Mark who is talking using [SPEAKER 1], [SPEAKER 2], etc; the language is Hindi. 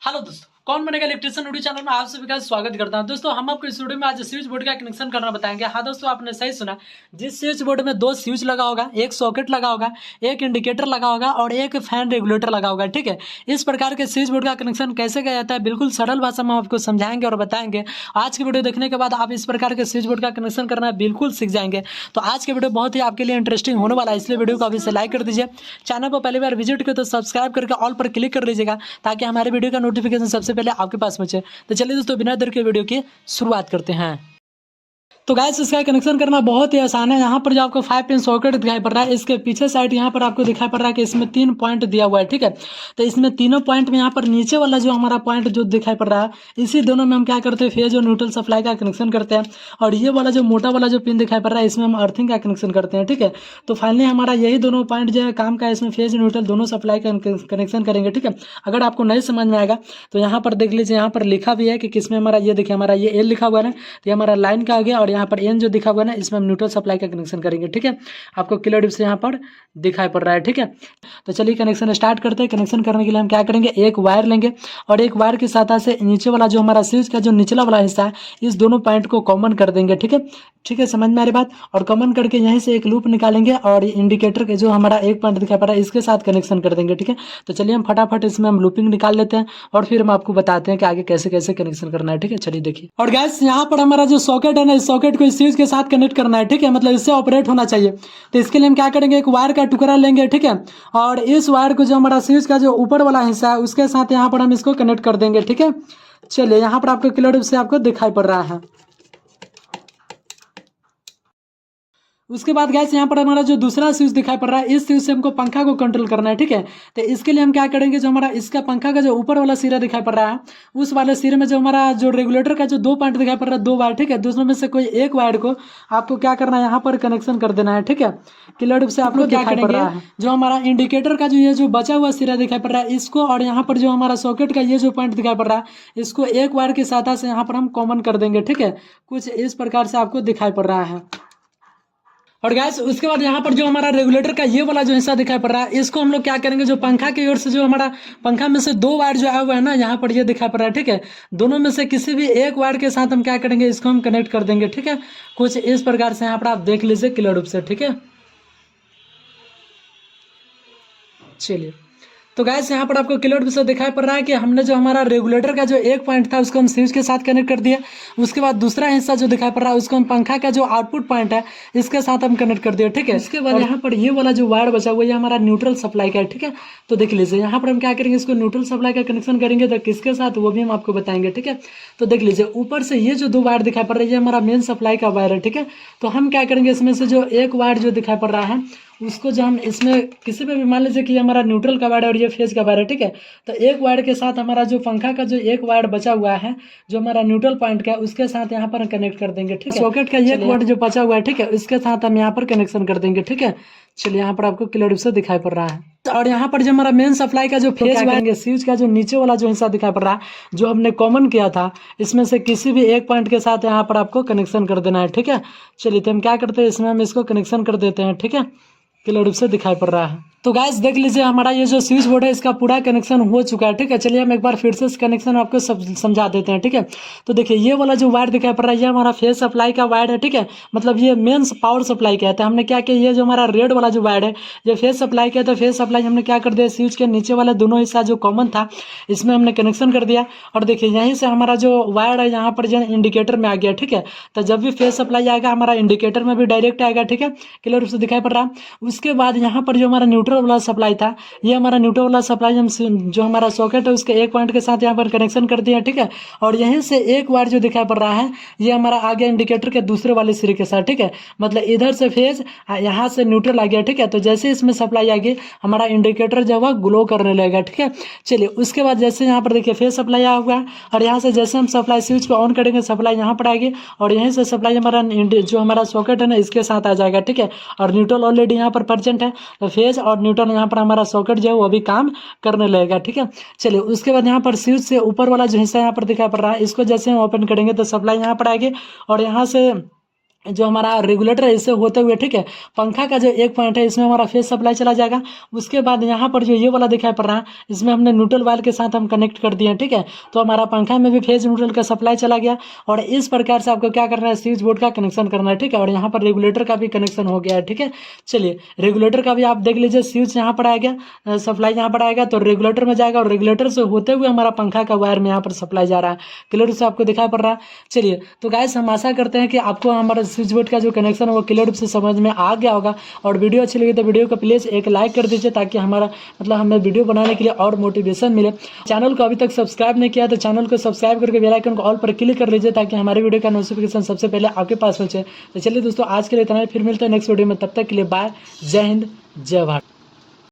[SPEAKER 1] हेलो दोस्तों, कौन बनेगा इलेक्ट्रिशियन वीडियो चैनल में आप सभी का स्वागत करता हूं। दोस्तों हम आपको इस वीडियो में आज स्विच बोर्ड का कनेक्शन करना बताएंगे। हाँ दोस्तों, आपने सही सुना। जिस स्विच बोर्ड में दो स्विच लगा होगा, एक सॉकेट लगा होगा, एक इंडिकेटर लगा होगा और एक फैन रेगुलेटर लगा होगा, ठीक है। इस प्रकार के स्विच बोर्ड का कनेक्शन कैसे किया जाता है, बिल्कुल सरल भाषा में आपको समझाएंगे और बताएंगे। आज की वीडियो देखने के बाद आप इस प्रकार के स्विच बोर्ड का कनेक्शन करना बिल्कुल सीख जाएंगे। तो आज की वीडियो बहुत ही आपके लिए इंटरेस्टिंग होने वाला है, इसलिए वीडियो को अभी से लाइक कर दीजिए। चैनल पर पहली बार विजिट करें तो सब्सक्राइब करके ऑल पर क्लिक कर लीजिएगा, ताकि हमारे वीडियो का नोटिफिकेशन सबसे पहले आपके पास पहुंचे। तो चलिए दोस्तों, बिना देर के वीडियो की शुरुआत करते हैं। तो गैस, इसका कनेक्शन करना बहुत ही आसान है। यहाँ पर जो आपको 5 पिन सॉकेट दिखाई पड़ रहा है, इसके पीछे साइड यहाँ पर आपको दिखाई पड़ रहा है कि इसमें 3 पॉइंट दिया हुआ है, ठीक है। तो इसमें तीनों पॉइंट में यहाँ पर नीचे वाला जो हमारा पॉइंट जो दिखाई पड़ रहा है, इसी दोनों में हम क्या करते हैं, फेज और न्यूट्रल सप्लाई का कनेक्शन करते हैं। और ये वाला जो मोटा वाला जो पिन दिखाई पड़ रहा है, इसमें हम अर्थिंग का कनेक्शन करते हैं, ठीक है। तो फाइनली हमारा यही दोनों पॉइंट जो है काम का है, इसमें फेज न्यूट्रल दोनों सप्लाई का कनेक्शन करेंगे, ठीक है। अगर आपको नहीं समझ में आएगा तो यहाँ पर देख लीजिए, यहाँ पर लिखा भी है कि किसमें हमारा ये देखिए, हमारा ये एल लिखा हुआ है ना, तो ये हमारा लाइन का आ गया। और यहाँ पर एन जो दिखा हुआ है ना, इसमें हम न्यूट्रल सप्लाई का कनेक्शन करेंगे, ठीक है। आपको क्लियर से यहाँ पर दिखाई पड़ रहा है, ठीक है। तो चलिए कनेक्शन स्टार्ट करते हैं। कनेक्शन करने के लिए हम क्या करेंगे, एक वायर लेंगे और एक वायर की सहायता से नीचे वाला जो हमारा स्विच का जो निचला वाला हिस्सा है, इस दोनों पॉइंट को कॉमन कर देंगे, ठीक है। ठीक है, समझ में आ रही बात। और कॉमन करके यहीं से एक लूप निकालेंगे और इंडिकेटर के जो हमारा एक पॉइंट दिखाई पड़ रहा है, इसके साथ कनेक्शन कर देंगे, ठीक है। तो चलिए हम फटाफट इसमें हम लूपिंग निकाल लेते हैं और फिर हम आपको बताते हैं कि आगे कैसे कैसे कनेक्शन करना है, ठीक है। चलिए देखिए। और गैस, यहाँ पर हमारा जो सॉकेट है ना, इस सॉकेट को इस स्विच के साथ कनेक्ट करना है, ठीक है। मतलब इससे ऑपरेट होना चाहिए। तो इसके लिए हम क्या करेंगे, एक वायर का टुकड़ा लेंगे, ठीक है। और इस वायर को जो हमारा स्विच का जो ऊपर वाला हिस्सा है, उसके साथ यहाँ पर हम इसको कनेक्ट कर देंगे, ठीक है। चलिए, यहाँ पर आपको क्लियर रूप से आपको दिखाई पड़ रहा है। उसके बाद गैस, यहाँ पर हमारा जो दूसरा स्विच दिखाई पड़ रहा है, इस स्विच से हमको पंखा को कंट्रोल करना है, ठीक है। तो इसके लिए हम क्या करेंगे, जो हमारा इसका पंखा का जो ऊपर वाला सिरा दिखाई पड़ रहा है, उस वाले सिरे में जो हमारा जो रेगुलेटर का जो 2 पॉइंट दिखाई पड़ रहा है, 2 वायर, ठीक है। दोनों में से कोई एक वायर को आपको क्या करना है, यहाँ पर कनेक्शन कर देना है, ठीक है। क्लियर रूप से आप लोग क्या करेंगे, जो हमारा इंडिकेटर का जो ये जो बचा हुआ सिरा दिखाई पड़ रहा है, इसको और यहाँ पर जो हमारा सॉकेट का ये जो पॉइंट दिखाई पड़ रहा है, इसको एक वायर की सहायता से यहाँ पर हम कॉमन कर देंगे, ठीक है। कुछ इस प्रकार से आपको दिखाई पड़ रहा है। और गैस, उसके बाद यहाँ पर जो हमारा रेगुलेटर का ये वाला जो हिस्सा दिखाई पड़ रहा है, इसको हम लोग क्या करेंगे, जो पंखा की ओर से जो हमारा पंखा में से 2 वायर जो आया हुआ है ना, यहाँ पर ये दिखाई पड़ रहा है, ठीक है। दोनों में से किसी भी एक वायर के साथ हम क्या करेंगे, इसको हम कनेक्ट कर देंगे, ठीक है। कुछ इस प्रकार से यहाँ पर आप देख लीजिए क्लियर रूप से, ठीक है। चलिए, तो गैस, यहाँ पर आपको क्लियर से दिखाई पड़ रहा है कि हमने जो हमारा रेगुलेटर का जो एक पॉइंट था, उसको हम स्विच के साथ कनेक्ट कर दिया। उसके बाद दूसरा हिस्सा जो दिखाई पड़ रहा है, उसको हम पंखा का जो आउटपुट पॉइंट है, इसके साथ हम कनेक्ट कर दिया, ठीक है। इसके बाद यहाँ पर ये वाला जो वायर बचा हुआ है, ये हमारा न्यूट्रल सप्लाई का है, ठीक है। तो देख लीजिए, यहाँ पर हम क्या करेंगे, इसको न्यूट्रल सप्लाई का कनेक्शन करेंगे, तो किसके साथ वो भी हम आपको बताएंगे, ठीक है। तो देख लीजिए, ऊपर से ये जो 2 वायर दिखाई पड़ रही है, ये हमारा मेन सप्लाई का वायर है, ठीक है। तो हम क्या करेंगे, इसमें से जो एक वायर जो दिखाई पड़ रहा है, उसको जो हम इसमें किसी पे भी मान लीजिए कि हमारा न्यूट्रल का वायर है और ये फेज का वायर है, ठीक है। तो एक वायर के साथ हमारा जो पंखा का जो एक वायर बचा हुआ है, जो हमारा न्यूट्रल पॉइंट का है, उसके साथ यहाँ पर कनेक्ट कर देंगे, ठीक है। सॉकेट का एक वायर जो बचा हुआ है, ठीक है, इसके साथ हम यहाँ पर कनेक्शन कर देंगे, ठीक है। चलिए, यहाँ पर आपको क्लियर रूप से दिखाई पड़ रहा है। और यहाँ पर जो हमारा मेन सप्लाई का जो फेज वायर, स्विच का जो नीचे वाला जो हिस्सा दिखाई पड़ रहा है, जो हमने कॉमन किया था, इसमें से किसी भी एक पॉइंट के साथ यहाँ पर आपको कनेक्शन कर देना है, ठीक है। चलिए, तो हम क्या करते हैं, इसमें हम इसको कनेक्शन कर देते हैं, ठीक है। क्लियर रूप से दिखाई पड़ रहा है। तो गाइस, देख लीजिए, हमारा ये जो स्विच बोर्ड है, इसका पूरा कनेक्शन हो चुका है, ठीक है। चलिए हम एक बार फिर से इस कनेक्शन आपको समझा देते हैं, ठीक है। तो देखिए, ये वाला जो वायर दिखाई पड़ रहा है, ये हमारा फेज सप्लाई का वायर है, ठीक है। मतलब ये मेन पावर सप्लाई का है। तो हमने क्या किया, ये जो हमारा रेड वाला जो वायर है, ये फेज सप्लाई का है। तो फेज सप्लाई हमने क्या कर दिया, स्विच के नीचे वाले दोनों हिस्सा जो कॉमन था, इसमें हमने कनेक्शन कर दिया। और देखिए, यहीं से हमारा जो वायर है, यहाँ पर जो इंडिकेटर में आ गया, ठीक है। तो जब भी फेज सप्लाई आएगा, हमारा इंडिकेटर में भी डायरेक्ट आएगा, ठीक है। क्लियर रूप से दिखाई पड़ रहा है। उसके बाद यहाँ पर जो हमारा न्यूट्रल वाला सप्लाई था, ये हमारा न्यूट्रल वाला सप्लाई हम जो हमारा सॉकेट है, उसके एक पॉइंट के साथ यहाँ पर कनेक्शन कर दिया, ठीक है। और यहीं से एक वायर जो दिखाई पड़ रहा है, ये हमारा आ गया इंडिकेटर के दूसरे वाले सिरे के साथ, ठीक है। मतलब इधर से फेज, यहाँ से न्यूट्रल आ गया, ठीक है। तो जैसे इसमें सप्लाई आएगी, हमारा इंडिकेटर जो है ग्लो करने लगेगा, ठीक है। चलिए, उसके बाद जैसे यहाँ पर देखिए फेज सप्लाई आया हुआ है, और यहाँ से जैसे हम सप्लाई स्विच को ऑन करेंगे, सप्लाई यहाँ पर आएगी, और यहीं से सप्लाई हमारा जो हमारा सॉकेट है ना, इसके साथ आ जाएगा, ठीक है। और न्यूट्रल ऑलरेडी यहाँ पर प्रेजेंट है, तो फेज और न्यूट्रल यहाँ पर हमारा सॉकेट जो है वो भी काम करने लगेगा, ठीक है। चलिए, उसके बाद यहाँ पर स्विच से ऊपर वाला जो हिस्सा यहाँ पर दिखाई पड़ रहा है, इसको जैसे हम ओपन करेंगे तो सप्लाई यहाँ पर आएगी, और यहाँ से जो हमारा रेगुलेटर है इससे होते हुए, ठीक है, पंखा का जो एक पॉइंट है इसमें हमारा फेज सप्लाई चला जाएगा। उसके बाद यहाँ पर जो ये वाला दिखाई पड़ रहा है इसमें हमने न्यूट्रल वायर के साथ हम कनेक्ट कर दिए हैं, ठीक है। तो हमारा पंखा में भी फेज न्यूट्रल का सप्लाई चला गया। और इस प्रकार से आपको क्या करना है, स्विच बोर्ड का कनेक्शन करना है, ठीक है। और यहाँ पर रेगुलेटर का भी कनेक्शन हो गया है, ठीक है। चलिए रेगुलेटर का भी आप देख लीजिए, स्विच यहाँ पर आएगा, सप्लाई यहाँ पर आएगा तो रेगुलेटर में जाएगा और रेगुलेटर से होते हुए हमारा पंखा का वायर में यहाँ पर सप्लाई जा रहा है। क्लियर से आपको दिखाई पड़ रहा है। चलिए तो गाइस हम आशा करते हैं कि आपको हमारा स्विच बोर्ड का जो कनेक्शन है वो क्लियर रूप से समझ में आ गया होगा। और वीडियो अच्छी लगी तो वीडियो को प्लीज़ एक लाइक कर दीजिए, ताकि हमारा मतलब हमें वीडियो बनाने के लिए और मोटिवेशन मिले। चैनल को अभी तक सब्सक्राइब नहीं किया तो चैनल को सब्सक्राइब करके बेल आइकन को ऑल पर क्लिक कर लीजिए, ताकि हमारे वीडियो का नोटिफिकेशन सबसे पहले आपके पास पहुंचे। तो चलिए दोस्तों आज के लिए इतना ही, फिर मिलते हैं नेक्स्ट वीडियो में। तब तक के लिए बाय, जय हिंद, जय भारत।